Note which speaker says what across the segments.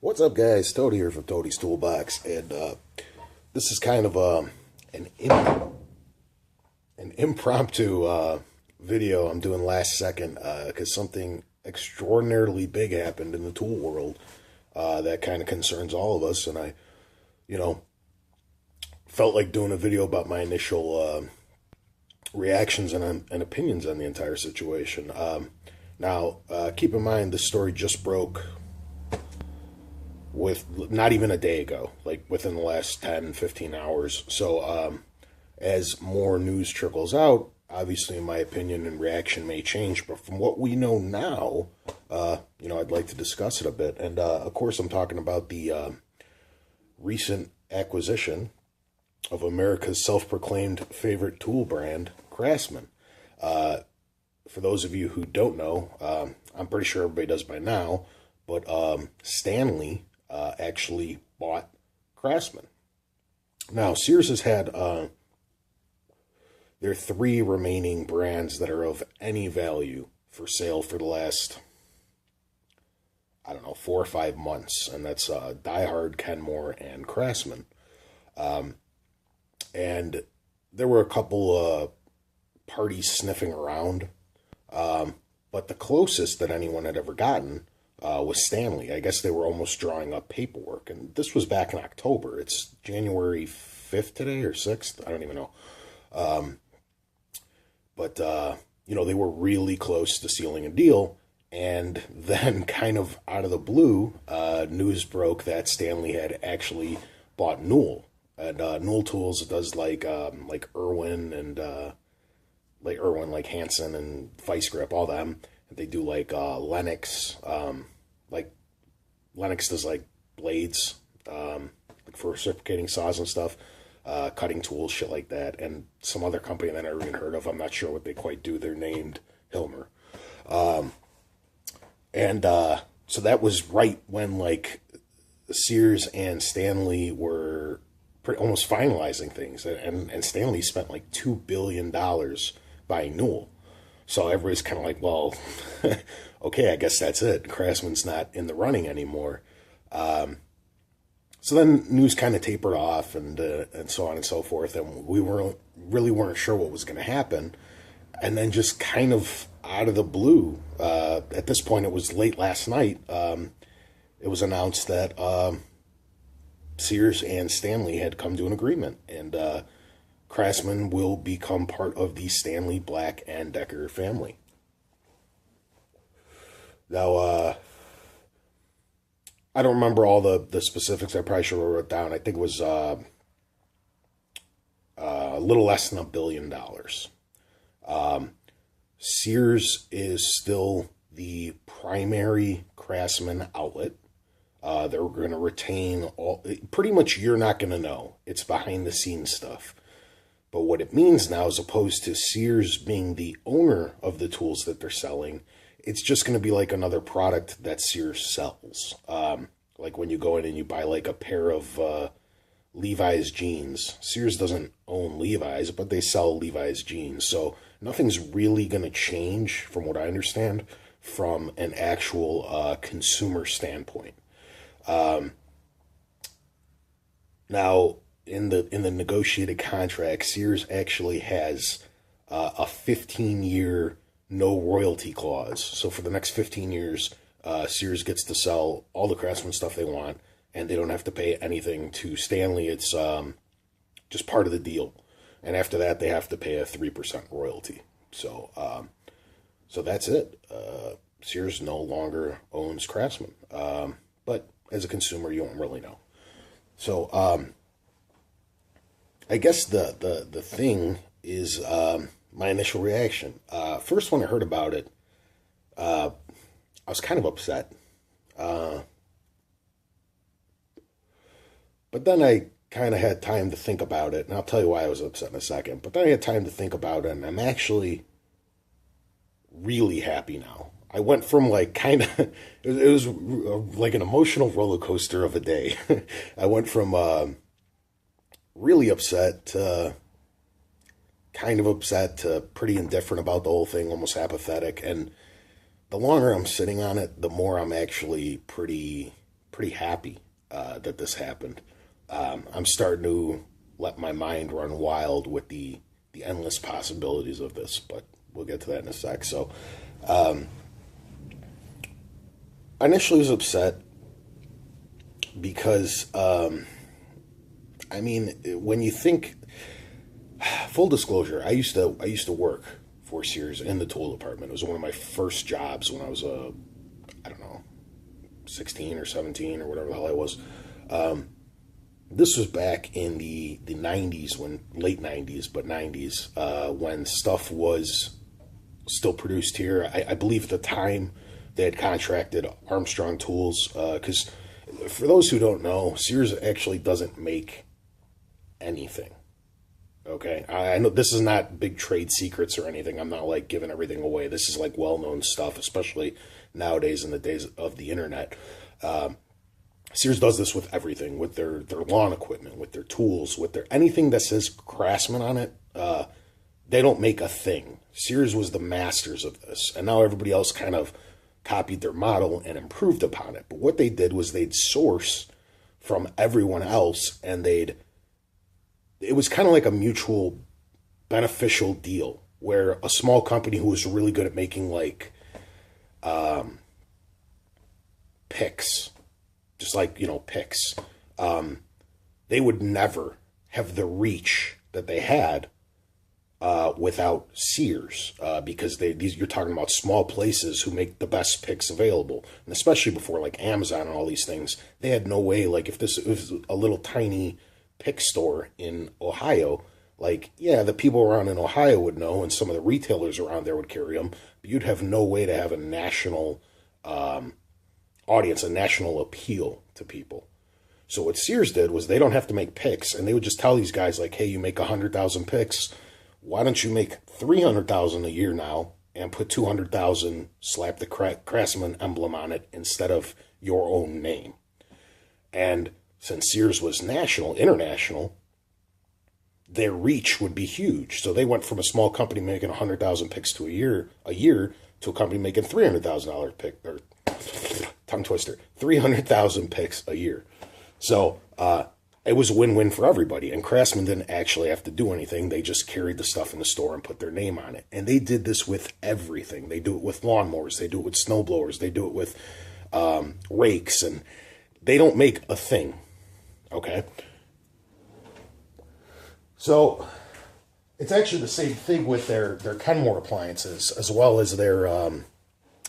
Speaker 1: What's up, guys? Toady here from Toady's Toolbox, and this is kind of an impromptu video I'm doing last second because something extraordinarily big happened in the tool world that kind of concerns all of us, and I, felt like doing a video about my initial reactions and opinions on the entire situation. Now, keep in mind, this story just broke with not even a day ago, like within the last 10, 15 hours. So as more news trickles out, obviously, in my opinion and reaction may change. But from what we know now, I'd like to discuss it a bit. And of course, I'm talking about the recent acquisition of America's self-proclaimed favorite tool brand, Craftsman. For those of you who don't know, I'm pretty sure everybody does by now, but Stanley actually bought Craftsman. Now, Sears has had their three remaining brands that are of any value for sale for the last, 4 or 5 months, and that's Die Hard, Kenmore, and Craftsman. And there were a couple parties sniffing around, but the closest that anyone had ever gotten was Stanley. I guess they were almost drawing up paperwork, and this was back in October. It's January 5th today, or 6th, I don't even know. But they were really close to sealing a deal, and then kind of out of the blue, news broke that Stanley had actually bought Newell. And Newell Tools does like Irwin and like Hansen and Vice Grip, all them. They do like Lennox, like Lennox does like blades, like for reciprocating saws and stuff, cutting tools, shit like that, and some other company that I never even heard of. I'm not sure what they quite do. They're named Hilmer, so that was right when like Sears and Stanley were almost finalizing things, and Stanley spent like $2 billion buying Newell. So everybody's kind of like, well, okay, I guess that's it. Craftsman's not in the running anymore. So then news kind of tapered off, and so on and so forth, and we weren't sure what was going to happen. And then just kind of out of the blue, at this point, it was late last night, it was announced that Sears and Stanley had come to an agreement, and Craftsman will become part of the Stanley Black & Decker family. Now, I don't remember all the specifics. I probably should have wrote it down. I think it was a little less than $1 billion. Sears is still the primary Craftsman outlet. They're going to retain pretty much, you're not going to know. It's behind the scenes stuff. But what it means now, as opposed to Sears being the owner of the tools that they're selling, it's just going to be like another product that Sears sells. Like when you go in and you buy like a pair of Levi's jeans. Sears doesn't own Levi's, but they sell Levi's jeans. So nothing's really going to change, from what I understand, from an actual consumer standpoint. Now, in the negotiated contract, Sears actually has a 15-year no royalty clause. So for the next 15 years, Sears gets to sell all the Craftsman stuff they want, and they don't have to pay anything to Stanley. It's just part of the deal. And after that, they have to pay a 3% royalty. So that's it. Sears no longer owns Craftsman. But as a consumer, you don't really know. So I guess the thing is my initial reaction. First, when I heard about it, I was kind of upset. But then I kind of had time to think about it, and I'll tell you why I was upset in a second. But then I had time to think about it, and I'm actually really happy now. I went from like kind of, it was like an emotional roller coaster of a day. I went from really upset to kind of upset to pretty indifferent about the whole thing, almost apathetic. And the longer I'm sitting on it, the more I'm actually pretty pretty happy that this happened. I'm starting to let my mind run wild with the endless possibilities of this, but we'll get to that in a sec. So, I initially was upset because, I mean, when you think, full disclosure, I used to work for Sears in the tool department. It was one of my first jobs when I was I don't know, 16 or 17 or whatever the hell I was. This was back in the 90s, late 90s, but 90s, when stuff was still produced here. I believe at the time they had contracted Armstrong Tools, because for those who don't know, Sears actually doesn't make anything. Okay, I know this is not big trade secrets or anything. I'm not like giving everything away. This is like well-known stuff, especially nowadays in the days of the internet. Sears does this with everything, with their lawn equipment, with their tools, with their anything that says Craftsman on it. They don't make a thing. Sears was the masters of this, and now everybody else kind of copied their model and improved upon it. But what they did was they'd source from everyone else, and it was kind of like a mutual beneficial deal where a small company who was really good at making like picks, just like, picks, they would never have the reach that they had without Sears, because you're talking about small places who make the best picks available, and especially before like Amazon and all these things, they had no way. Like if this was a little tiny pick store in Ohio, like, yeah, the people around in Ohio would know, and some of the retailers around there would carry them, but you'd have no way to have a national audience, a national appeal to people. So what Sears did was they don't have to make picks, and they would just tell these guys like, hey, you make 100,000 picks, why don't you make 300,000 a year now and put 200,000, slap the Craftsman emblem on it instead of your own name. And since Sears was international, their reach would be huge. So they went from a small company making 100,000 picks to a year to a company making $300,000 pick, or tongue twister, 300,000 picks a year. So it was a win-win for everybody. And Craftsman didn't actually have to do anything. They just carried the stuff in the store and put their name on it. And they did this with everything. They do it with lawnmowers. They do it with snowblowers. They do it with rakes. And they don't make a thing. Okay? So it's actually the same thing with their Kenmore appliances as well as their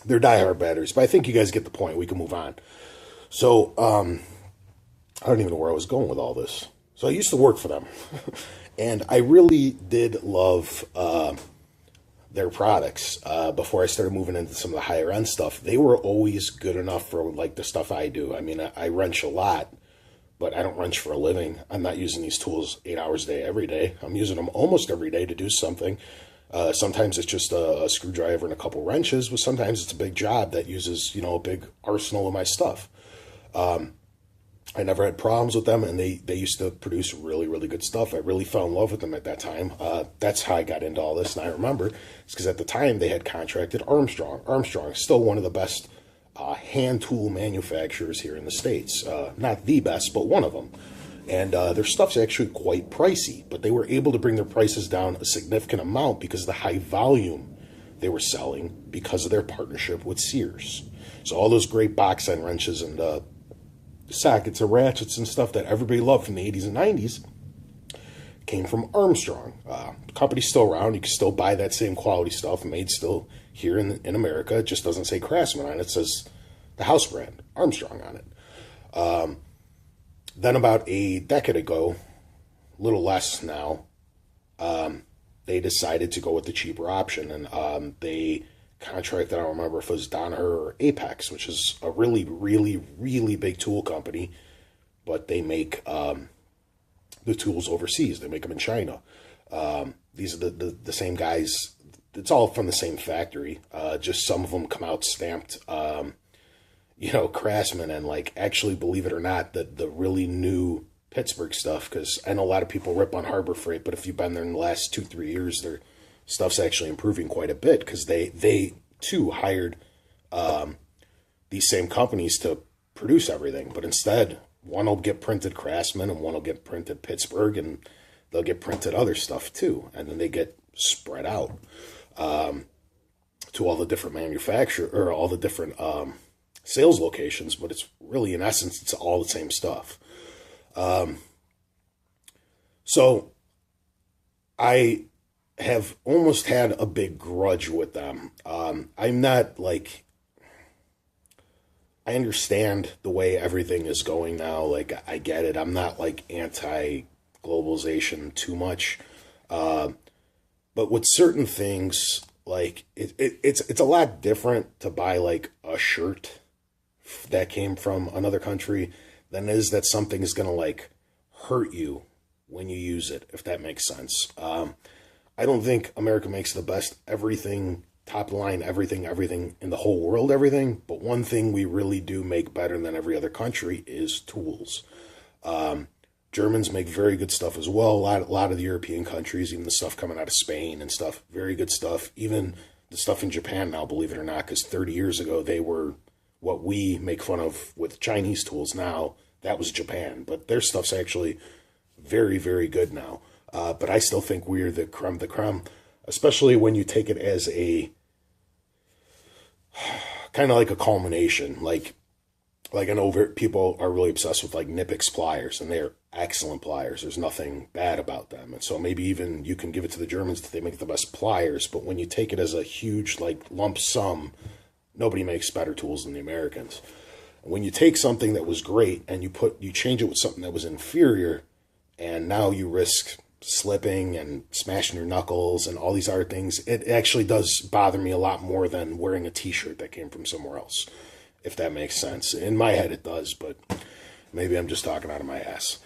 Speaker 1: Die-Hard batteries. But I think you guys get the point. We can move on. So I don't even know where I was going with all this. So I used to work for them. And I really did love their products before I started moving into some of the higher end stuff. They were always good enough for like the stuff I do. I mean, I wrench a lot, but I don't wrench for a living. I'm not using these tools 8 hours a day every day. I'm using them almost every day to do something. Sometimes it's just a screwdriver and a couple wrenches, but sometimes it's a big job that uses, a big arsenal of my stuff. I never had problems with them, and they used to produce really, really good stuff. I really fell in love with them at that time. That's how I got into all this, and I remember it's because at the time they had contracted Armstrong. Armstrong is still one of the best hand tool manufacturers here in the States. Not the best, but one of them. And their stuff's actually quite pricey, but they were able to bring their prices down a significant amount because of the high volume they were selling because of their partnership with Sears. So all those great box end wrenches and sockets and ratchets and stuff that everybody loved from the 80s and 90s came from Armstrong. The company's still around. You can still buy that same quality stuff made still here in America. It just doesn't say Craftsman on it. It says the house brand, Armstrong, on it. Then about a decade ago, a little less now, they decided to go with the cheaper option, and they contracted, I don't remember if it was Danaher or Apex, which is a really, really, really big tool company, but they make the tools overseas. They make them in China. These are the same guys. It's all from the same factory. Just some of them come out stamped, Craftsman, and like, actually, believe it or not, the really new Pittsburgh stuff, because I know a lot of people rip on Harbor Freight, but if you've been there in the last 2-3 years, their stuff's actually improving quite a bit, because they too hired these same companies to produce everything. But instead, one will get printed Craftsman and one will get printed Pittsburgh, and they'll get printed other stuff too. And then they get spread out to all the different manufacturer or all the different sales locations. But it's really, in essence, it's all the same stuff. So I have almost had a big grudge with them. I'm not like, I understand the way everything is going now. Like, I get it. I'm not like anti-globalization too much. But with certain things, like it's a lot different to buy like a shirt that came from another country than it is that something is going to like hurt you when you use it, if that makes sense. I don't think America makes the best everything, top line, everything in the whole world, everything. But one thing we really do make better than every other country is tools. Germans make very good stuff as well. A lot of the European countries, even the stuff coming out of Spain and stuff, very good stuff. Even the stuff in Japan now, believe it or not, because 30 years ago, they were what we make fun of with Chinese tools now. That was Japan. But their stuff's actually very, very good now. But I still think we're the creme de creme, especially when you take it as a kind of like a culmination. Like I know people are really obsessed with like Knipex pliers, and they're excellent pliers. There's nothing bad about them. And so maybe even you can give it to the Germans that they make the best pliers. But when you take it as a huge like lump sum, nobody makes better tools than the Americans. When you take something that was great and you change it with something that was inferior, and now you risk slipping and smashing your knuckles and all these other things, it actually does bother me a lot more than wearing a t-shirt that came from somewhere else, if that makes sense. In my head it does, but maybe I'm just talking out of my ass.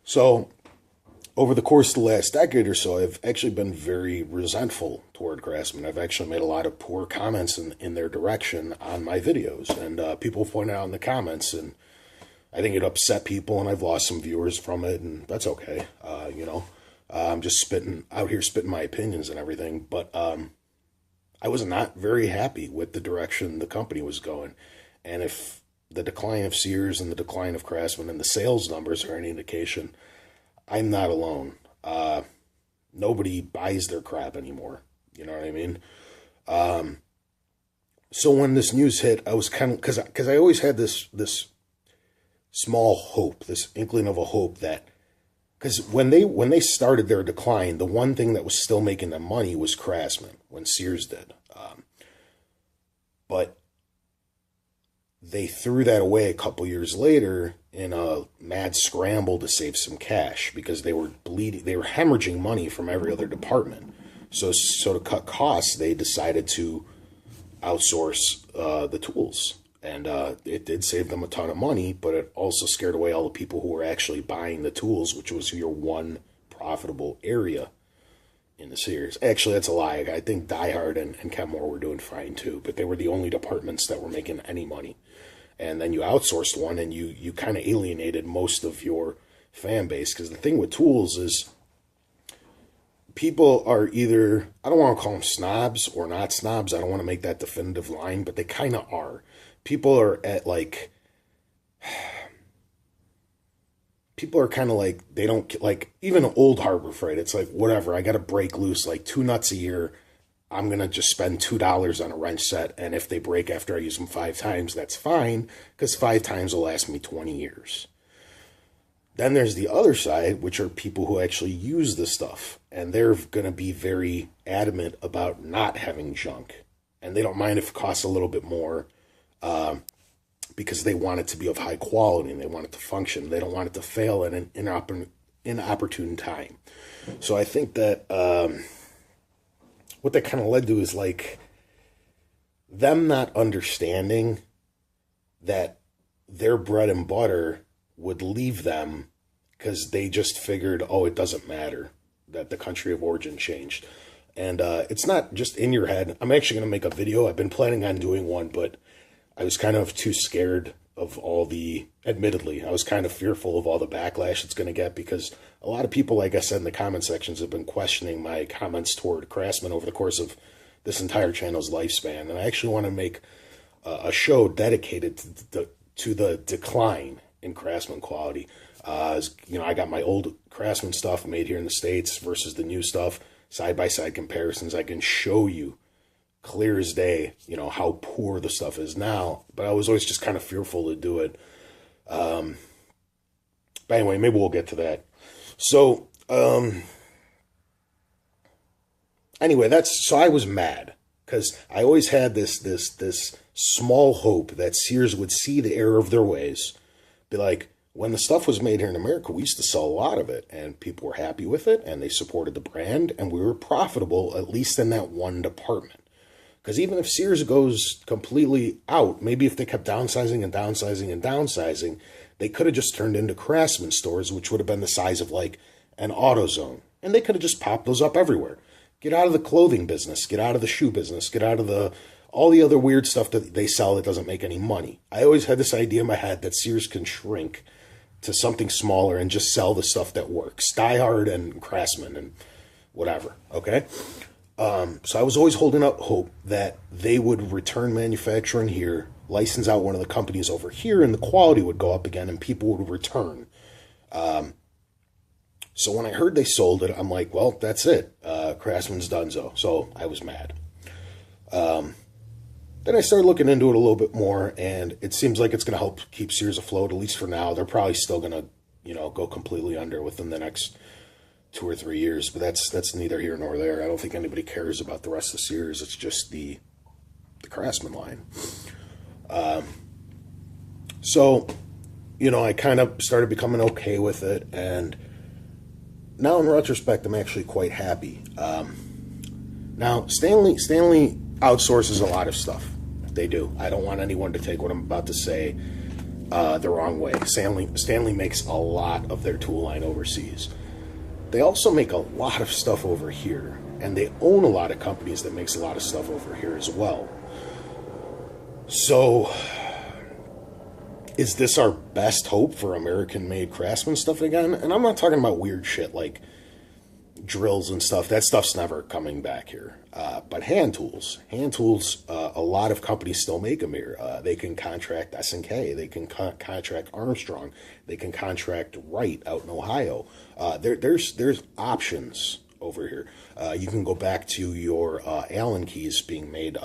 Speaker 1: So over the course of the last decade or so, I've actually been very resentful toward Craftsman. I've actually made a lot of poor comments in their direction on my videos, and people point out in the comments, and I think it upset people, and I've lost some viewers from it, and that's okay. I'm just spitting my opinions and everything, but I was not very happy with the direction the company was going. And if the decline of Sears and the decline of Craftsman and the sales numbers are any indication, I'm not alone. Nobody buys their crap anymore. You know what I mean? So when this news hit, I was kind of, because I always had this small hope, this inkling of a hope that, because when they started their decline, the one thing that was still making them money was Craftsman when Sears did. But they threw that away a couple years later in a mad scramble to save some cash, because they were hemorrhaging money from every other department. So to cut costs, they decided to outsource the tools. And it did save them a ton of money, but it also scared away all the people who were actually buying the tools, which was your one profitable area in the Sears. Actually, that's a lie. I think Die Hard and Kenmore were doing fine too, but they were the only departments that were making any money. And then you outsourced one, and you kind of alienated most of your fan base. Because the thing with tools is people are either, I don't want to call them snobs or not snobs. I don't want to make that definitive line, but they kind of are. People are at like, people are kind of like, they don't like, even old Harbor Freight. It's like, whatever, I got to break loose like 2 nuts a year. I'm going to just spend $2 on a wrench set. And if they break after I use them 5 times, that's fine, because 5 times will last me 20 years. Then there's the other side, which are people who actually use the stuff. And they're going to be very adamant about not having junk. And they don't mind if it costs a little bit more, because they want it to be of high quality and they want it to function. They don't want it to fail at an inopportune time. So I think that what that kind of led to is like them not understanding that their bread and butter would leave them, because they just figured, oh, it doesn't matter that the country of origin changed. And it's not just in your head. I'm actually going to make a video. I've been planning on doing one, but I was kind of too scared of all the, admittedly, I was kind of fearful of all the backlash it's going to get, because a lot of people, like I said in the comment sections, have been questioning my comments toward Craftsman over the course of this entire channel's lifespan. And I actually want to make a show dedicated to the decline in Craftsman quality. I got my old Craftsman stuff made here in the States versus the new stuff, side-by-side comparisons. I can show you clear as day, how poor the stuff is now. But I was always just kind of fearful to do it. But anyway, maybe we'll get to that. So, anyway, so I was mad because I always had this small hope that Sears would see the error of their ways, be like, when the stuff was made here in America, we used to sell a lot of it, and people were happy with it, and they supported the brand, and we were profitable, at least in that one department. Because even if Sears goes completely out, maybe if they kept downsizing and downsizing and downsizing, they could have just turned into Craftsman stores, which would have been the size of like an AutoZone. And they could have just popped those up everywhere. Get out of the clothing business, get out of the shoe business, get out of all the other weird stuff that they sell that doesn't make any money. I always had this idea in my head that Sears can shrink to something smaller and just sell the stuff that works. Die Hard and Craftsman and whatever, okay? So I was always holding out hope that they would return manufacturing here, license out one of the companies over here, and the quality would go up again and people would return. So when I heard they sold it, I'm like, well, that's it. Craftsman's donezo. So I was mad. Then I started looking into it a little bit more, and it seems like it's going to help keep Sears afloat, at least for now. They're probably still going to, go completely under within the next 2 or 3 years, but that's neither here nor there. I don't think anybody cares about the rest of Sears. It's just the Craftsman line. So, I kind of started becoming okay with it, and now in retrospect, I'm actually quite happy. Now, Stanley outsources a lot of stuff. They do. I don't want anyone to take what I'm about to say the wrong way. Stanley makes a lot of their tool line overseas. They also make a lot of stuff over here, and they own a lot of companies that makes a lot of stuff over here as well. So, is this our best hope for American-made Craftsman stuff again? And I'm not talking about weird shit like drills and stuff. That stuff's never coming back here. But hand tools, a lot of companies still make them here. They can contract S&K, they can contract Armstrong, they can contract Wright out in Ohio. There's options over here. You can go back to your Allen keys being made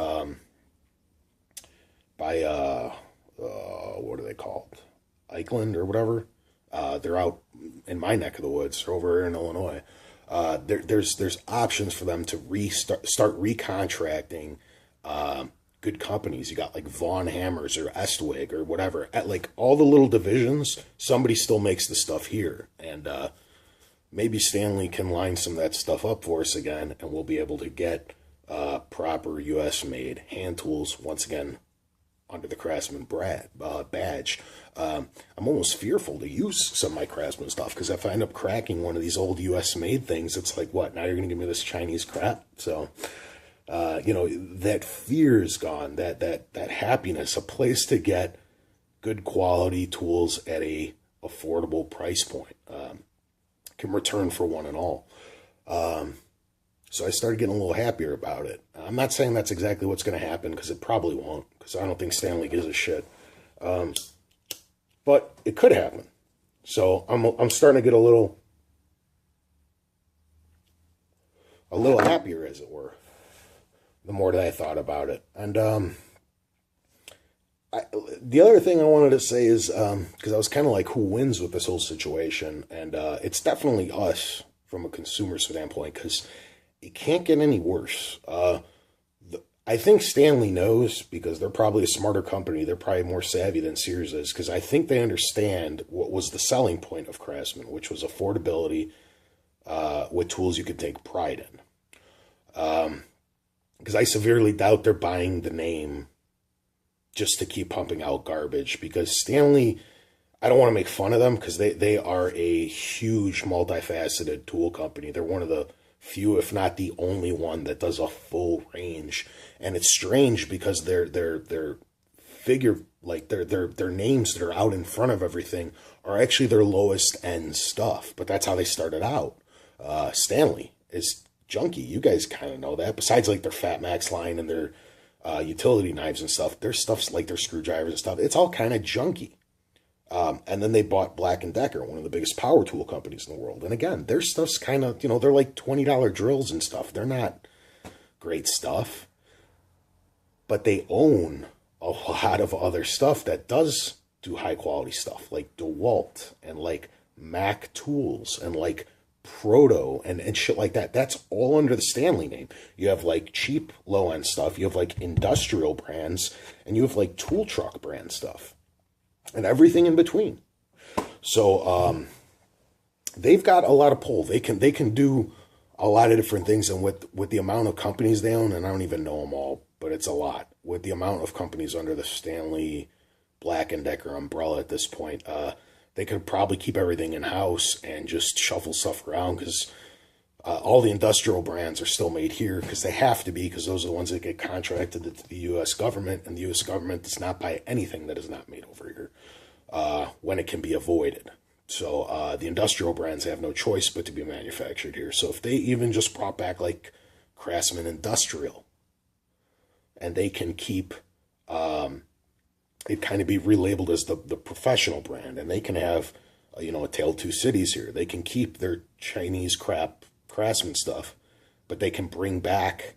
Speaker 1: by what are they called? Eichland or whatever. They're out in my neck of the woods, over here in Illinois. There's options for them to start recontracting good companies. You got like Vaughn Hammers or Estwig or whatever. At like all the little divisions, somebody still makes the stuff here, and maybe Stanley can line some of that stuff up for us again, and we'll be able to get proper U.S. made hand tools once again under the Craftsman badge. I'm almost fearful to use some of my Craftsman stuff, because if I end up cracking one of these old U.S. made things, it's like, what, now you're going to give me this Chinese crap? So, that fear is gone, that happiness, a place to get good quality tools at a affordable price point, can return for one and all. So I started getting a little happier about it. I'm not saying that's exactly what's going to happen, because it probably won't, because I don't think Stanley gives a shit. But it could happen. So I'm starting to get a little happier, as it were, the more that I thought about it. And the other thing I wanted to say is, because I was kind of like, who wins with this whole situation? And it's definitely us from a consumer standpoint, because it can't get any worse. I think Stanley knows, because they're probably a smarter company. They're probably more savvy than Sears is, because I think they understand what was the selling point of Craftsman, which was affordability with tools you could take pride in. Because I severely doubt they're buying the name just to keep pumping out garbage, because Stanley, I don't want to make fun of them, because they are a huge multifaceted tool company. They're one of the few, if not the only one, that does a full range. And it's strange, because their figure, like their names that are out in front of everything are actually their lowest end stuff. But that's how they started out. Stanley is junky. You guys kind of know that. Besides like their Fat Max line and their utility knives and stuff. Their stuff's like their screwdrivers and stuff. It's all kind of junky. And then they bought Black & Decker, one of the biggest power tool companies in the world. And again, their stuff's kind of, you know, they're like $20 drills and stuff. They're not great stuff. But they own a lot of other stuff that does do high quality stuff, like DeWalt and like Mac Tools and like Proto and shit like that. That's all under the Stanley name. You have like cheap low end stuff. You have like industrial brands, and you have like tool truck brand stuff, and everything in between. So they've got a lot of pull. They can do a lot of different things, and with the amount of companies they own, and I don't even know them all, but it's a lot. With the amount of companies under the Stanley Black & Decker umbrella at this point, they could probably keep everything in-house and just shuffle stuff around, because all the industrial brands are still made here, because they have to be, because those are the ones that get contracted to the U.S. government, and the U.S. government does not buy anything that is not made over here when it can be avoided. So the industrial brands have no choice but to be manufactured here. So if they even just brought back like Craftsman Industrial, and they can keep it kind of be relabeled as the professional brand, and they can have, you know, a Tale of Two Cities here. They can keep their Chinese Craftsman stuff, but they can bring back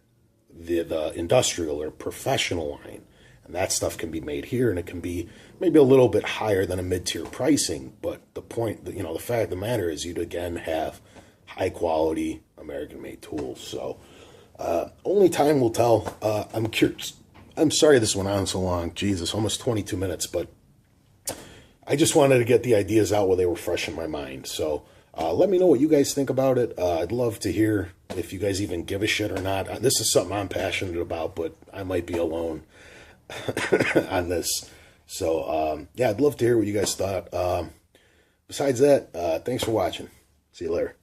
Speaker 1: the industrial or professional line, and that stuff can be made here, and it can be maybe a little bit higher than a mid-tier pricing. But the point, you know, the fact of the matter is, you'd again have high quality American-made tools. So only time will tell. I'm curious. I'm sorry this went on so long. Jesus, almost 22 minutes, but I just wanted to get the ideas out while they were fresh in my mind. So let me know what you guys think about it. I'd love to hear if you guys even give a shit or not. This is something I'm passionate about, but I might be alone on this. So yeah, I'd love to hear what you guys thought. Besides that, thanks for watching. See you later.